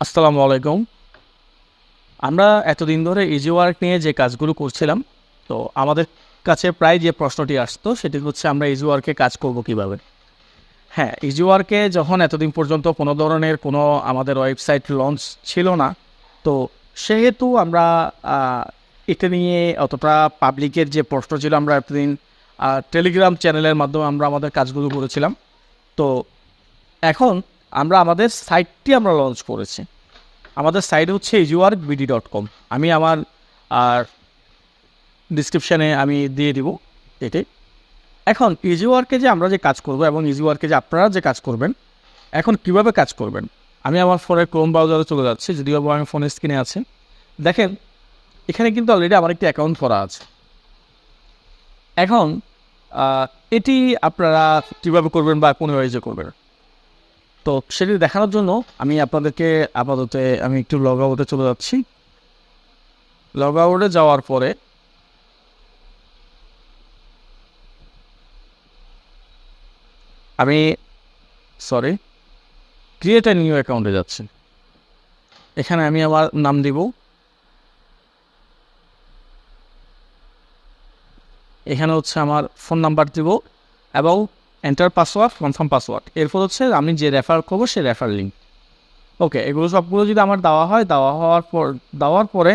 আসসালামু আলাইকুম। আমরা এতদিন ধরে ইজি ওয়ার্ক নিয়ে যে কাজগুলো করছিলাম, তো আমাদের কাছে প্রায় যে প্রশ্নটি আসতো সেটি হচ্ছে আমরা ইজি ওয়ার্কে কাজ করব কিভাবে? হ্যাঁ, ইজি ওয়ার্কে যখন এতদিন পর্যন্ত কোনো ধরনের কোনো আমাদের ওয়েবসাইট লঞ্চ ছিল না, তো সেহেতু আমরা আ এটা নিয়ে অতটা পাবলিকের যে প্রশ্ন ছিল আমরা এতদিন টেলিগ্রাম চ্যানেলের মাধ্যমে আমরা আমাদের কাজগুলো করেছিলাম। তো এখন আমরা আমাদের সাইটটি আমরা লঞ্চ করেছি। আমাদের সাইট হচ্ছে easyworkbd.com। আমি আমার আর ডিসক্রিপশানে আমি দিয়ে দিব এটাই। এখন ইজি ওয়ার্কে যে আমরা যে কাজ করব এবং ইজি ওয়ার্কে যে আপনারা যে কাজ করবেন, এখন কিভাবে কাজ করবেন? আমি আমার ফোনের ক্রোম ব্রাউজারে চলে যাচ্ছি, যদিও বা আমি ফোনের স্ক্রিনে আছি। দেখেন, এখানে কিন্তু অলরেডি আমার একটি অ্যাকাউন্ট করা আছে। এখন এটি আপনারা কীভাবে করবেন বা কোন ওয়েজে করবেন? তো সেটি দেখানোর জন্য আমি আপনাদেরকে আপাতত আমি একটু লগ আউটে চলে যাচ্ছি। লগ আউটে যাওয়ার পরে আমি ক্রিয়েট এ নিউ অ্যাকাউন্টে যাচ্ছি। এখানে আমি আমার নাম দিব। এখানে হচ্ছে আমার ফোন নাম্বার দিব এবং এন্টার পাসওয়ার্ড, কনফার্ম পাসওয়ার্ড। এরপর হচ্ছে আমি যে রেফার করবো সে রেফার লিঙ্ক। ওকে, এগুলো সবগুলো যদি আমার দেওয়া হয়, দেওয়ার পরে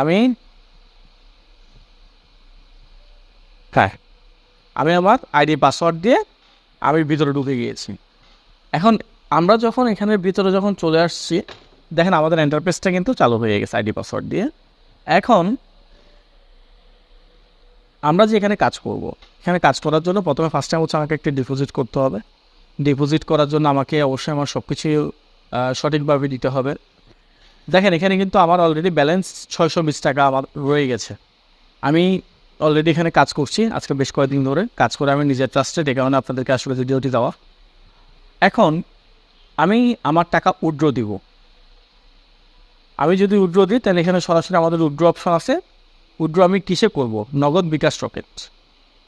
আমি আমি আমার আইডি পাসওয়ার্ড দিয়ে আমি ভিতরে ঢুকে গিয়েছি। এখন আমরা যখন এখানের ভিতরে যখন চলে আসছি, দেখেন আমাদের এন্টারপ্রেসটা কিন্তু চালু হয়ে গেছে আইডি পাসওয়ার্ড দিয়ে। এখন আমরা যে এখানে কাজ করব, এখানে কাজ করার জন্য প্রথমে ফার্স্ট টাইম হচ্ছে আমাকে একটি ডিপোজিট করতে হবে। ডিপোজিট করার জন্য আমাকে অবশ্যই আমার সব কিছু সঠিকভাবে দিতে হবে। দেখেন, এখানে কিন্তু আমার অলরেডি ব্যালেন্স 620 টাকা আমার রয়ে গেছে। আমি অলরেডি এখানে কাজ করছি আজকে বেশ কয়েকদিন ধরে কাজ করে আমি নিজের ট্রাস্টেড, এই কারণে আপনাদেরকে আসলে ভিডিওটি দেওয়া। এখন আমি আমার টাকা উইথড্র দিব। আমি যদি উইথড্র দিই তাহলে এখানে সরাসরি আমাদের উইথড্র অপশন আছে। উইথড্র আমি কিসে করব? নগদ, বিকাশ, রকেট।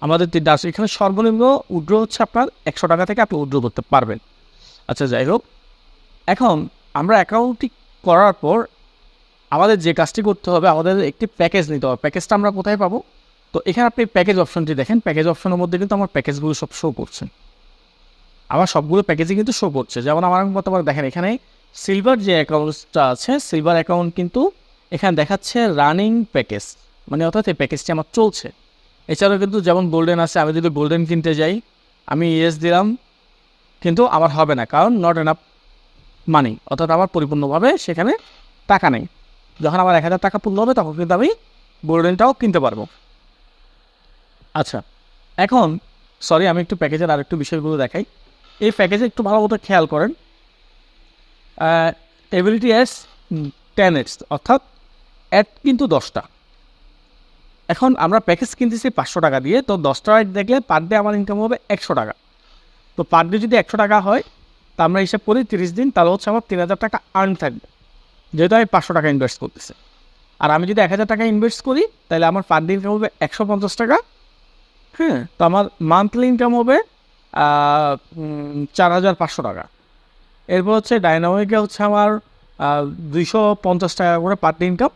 আমাদের তিনটা আছে। এখানে সর্বনিম্ন উইথড্র হচ্ছে আপনার 100 টাকা থেকে আপনি উইথড্র করতে পারবেন। আচ্ছা, যাই হোক, এখন আমরা অ্যাকাউন্টটি করার পর আমাদের যে কাজটি করতে হবে, আমাদের একটি প্যাকেজ নিতে হবে। প্যাকেজটা আমরা কোথায় পাবো? তো এখানে আপনি প্যাকেজ অপশনটি দেখেন। প্যাকেজ অপশনের মধ্যে কিন্তু আমার প্যাকেজগুলো সব শো করছে। আমার সবগুলো প্যাকেজই কিন্তু শো করছে। যেমন আমার মতো দেখেন, এখানে সিলভার যে অ্যাকাউন্টসটা আছে, সিলভার অ্যাকাউন্ট কিন্তু এখানে দেখাচ্ছে রানিং প্যাকেজ, মানে অর্থাৎ এই প্যাকেজটি আমার চলছে। এছাড়াও কিন্তু যেমন গোল্ডেন আছে, আমি যদি গোল্ডেন কিনতে যাই, আমি ইয়েস দিলাম, কিন্তু আমার হবে না, কারণ নট এনাফ মানি, অর্থাৎ আমার পরিপূর্ণভাবে সেখানে টাকা নেই। যখন আমার 1000 টাকা পূর্ণ হবে তখন কিন্তু আমি গোল্ডেনটাও কিনতে পারবো। আচ্ছা, এখন আমি একটু প্যাকেজের আরেকটু বিষয়গুলো দেখাই। এই প্যাকেজে একটু ভালো মতো খেয়াল করেন। এবিলিটি এস 10x, অর্থাৎ অ্যাড কিন্তু 10টা। এখন আমরা প্যাকেজ কিনতেছি 500 টাকা দিয়ে, তো 10টা অ্যাড দেখলে পার ডে আমার ইনকাম হবে 100 টাকা। তো পার ডে যদি 100 টাকা হয়, তা আমরা হিসাব করি 30 দিন, তাহলে হচ্ছে আমার 3000 টাকা আর্ন থাকবে, যেহেতু আমি 500 টাকা ইনভেস্ট করতেছি। আর আমি যদি 1000 টাকা ইনভেস্ট করি, তাহলে আমার পার ডে ইনকাম হবে 150 টাকা। হ্যাঁ, তো আমার মান্থলি ইনকাম হবে 4500 টাকা। এরপর হচ্ছে ডাইনামিকে হচ্ছে আমার 250 টাকা করে পার ডে ইনকাম।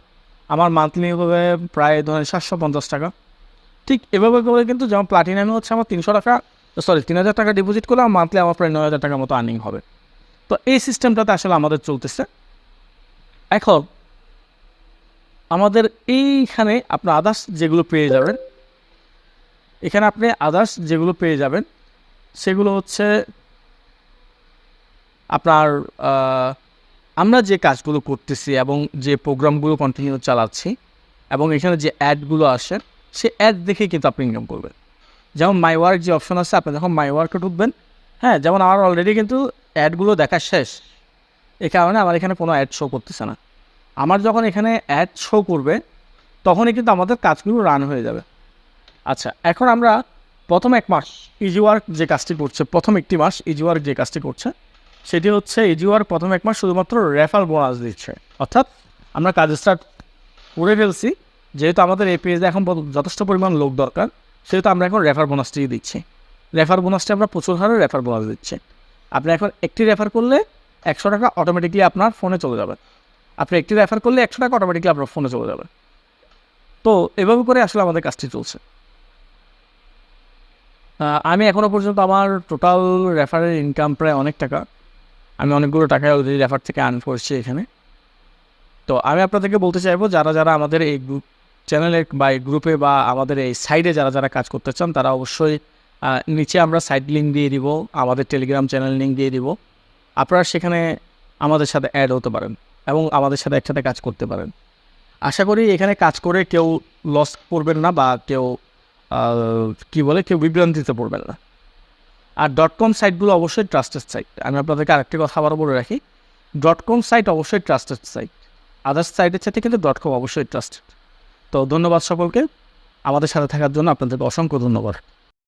আমার মান্থলি হবে প্রায় ধরেন 750 টাকা। ঠিক এভাবে করে কিন্তু, যেমন প্লাটিনামে হচ্ছে আমার 3000 টাকা ডিপোজিট করলে আমার মান্থলি আমার প্রায় 9000 টাকার মতো আর্নিং হবে। তো এই সিস্টেমটাতে আসলে আমাদের চলতেছে। এখন আমাদের এইখানে আপনার আদার্স যেগুলো পেয়ে যাবেন, এখানে আপনি আদার্স যেগুলো পেয়ে যাবেন সেগুলো হচ্ছে আপনার আমরা যে কাজগুলো করতেছি এবং যে প্রোগ্রামগুলো কন্টিনিউ চালাচ্ছি এবং এখানে যে অ্যাডগুলো আসে, সে অ্যাড দেখেই কিন্তু আপনি ইনকাম করবেন। যেমন মাই ওয়ার্ক যে অপশন আছে, আপনি যখন মাই ওয়ার্কে ঢুকবেন, হ্যাঁ, যেমন আমার অলরেডি কিন্তু অ্যাডগুলো দেখা শেষ। এই কারণে আমার এখানে কোনো অ্যাড শো করতেছে না। আমার যখন এখানে অ্যাড শো করবে, তখনই কিন্তু আমাদের কাজগুলো রান হয়ে যাবে। আচ্ছা, এখন আমরা প্রথম 1 মাস ইজি ওয়ার্ক যে কাজটি করছে, প্রথম একটি মাস ইজি ওয়ার্ক যে কাজটি করছে, সেটি হচ্ছে ইজি ওয়ার্ক প্রথম 1 মাস শুধুমাত্র রেফার বোনাস দিচ্ছে। অর্থাৎ আমরা কাজ স্টার্ট করে ফেলছি, যেহেতু আমাদের এই পেজে এখন যথেষ্ট পরিমাণ লোক দরকার, সেহেতু আমরা এখন রেফার বোনাসটিই দিচ্ছি। রেফার বোনাসটা আমরা প্রচুর হারে রেফার বোনাস দিচ্ছি। আপনি এখন একটি রেফার করলে 100 টাকা অটোমেটিকলি আপনার ফোনে চলে যাবে। আপনি একটি রেফার করলে 100 টাকা অটোমেটিকলি আপনার ফোনে চলে যাবে। তো এভাবে করে আসলে আমাদের কাজটি চলছে। আমি এখনও পর্যন্ত আমার টোটাল রেফারের ইনকাম প্রায় অনেক টাকা। আমি অনেকগুলো টাকা অলরেডি রেফার থেকে আর্ন করছি এখানে। তো আমি আপনাদেরকে বলতে চাইবো, যারা আমাদের এই গ্রুপ চ্যানেলে বা এই গ্রুপে বা আমাদের এই সাইডে যারা কাজ করতে চান, তারা অবশ্যই নিচে আমরা সাইড লিঙ্ক দিয়ে দিব, আমাদের টেলিগ্রাম চ্যানেল লিঙ্ক দিয়ে দিব। আপনারা সেখানে আমাদের সাথে অ্যাড হতে পারেন এবং আমাদের সাথে একসাথে কাজ করতে পারেন। আশা করি এখানে কাজ করে কেউ লস করবেন না বা কেউ কেউ বিভ্রান্তিতে পড়বেন না। আর .com সাইটগুলো অবশ্যই ট্রাস্টেড সাইট। আমি আপনাদেরকে আরেকটি কথা আবারও বলে রাখি, .com সাইট অবশ্যই ট্রাস্টেড সাইট। আদার্স সাইটের সাথে কিন্তু .com অবশ্যই ট্রাস্টেড। তো ধন্যবাদ সকলকে আমাদের সাথে থাকার জন্য, আপনাদেরকে অসংখ্য ধন্যবাদ।